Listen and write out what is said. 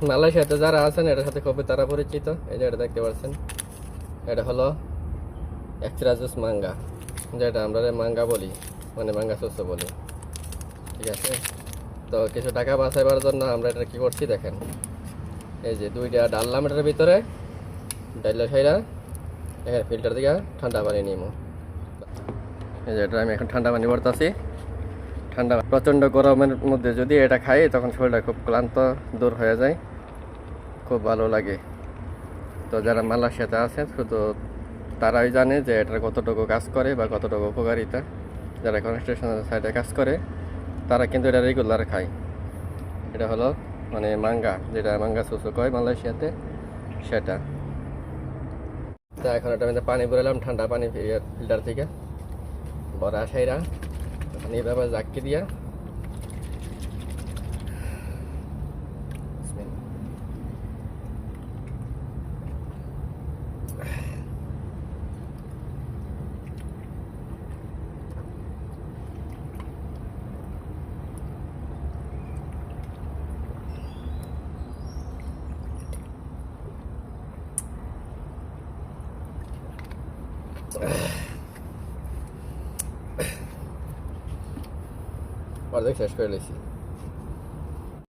মালয়েশিয়াতে যারা আছেন এটার সাথে খুবই তারা পরিচিত। এই যে এটা দেখতে পাচ্ছেন, এটা হলো এক্সট্রা জুস মাঙ্গা, যেটা আমরা মাঙ্গা বলি, মানে মাঙ্গা সুসো বলি। ঠিক আছে, তো কিছু টাকা বাঁচাইবার জন্য আমরা এটা কি করছি দেখেন, এই যে দুইটা ডাললাম এটার ভিতরে, ডাইলা সাইরা এখানে ফিল্টার দিকে ঠান্ডা পানি নিমো। এই যে এটা আমি এখন ঠান্ডা পানি ভরতেছি। ঠান্ডা প্রচণ্ড গরমের মধ্যে যদি এটা খাই তখন শরীরটা খুব ক্লান্ত দূর হয়ে যায়, খুব ভালো লাগে। তো যারা মালয়েশিয়াতে আছেন শুধু তারাই জানে যে এটার কতটুকু কাজ করে বা কতটুকু উপকারিতা। যারা কনস্ট্রাকশনের সাইডে কাজ করে তারা কিন্তু এটা রেগুলার খায়। এটা হলো মানে মাঙ্গা, যেটা মাঙ্গা সুসু কয় মালয়েশিয়াতে, সেটা। তো এখন এটা আমি পানি ভরালাম, ঠান্ডা পানি ফিল্টার থেকে বড় আসাইরা এইভাবে জাক্কি দিয়া অর্ধেক শেষ করে নিয়েছি।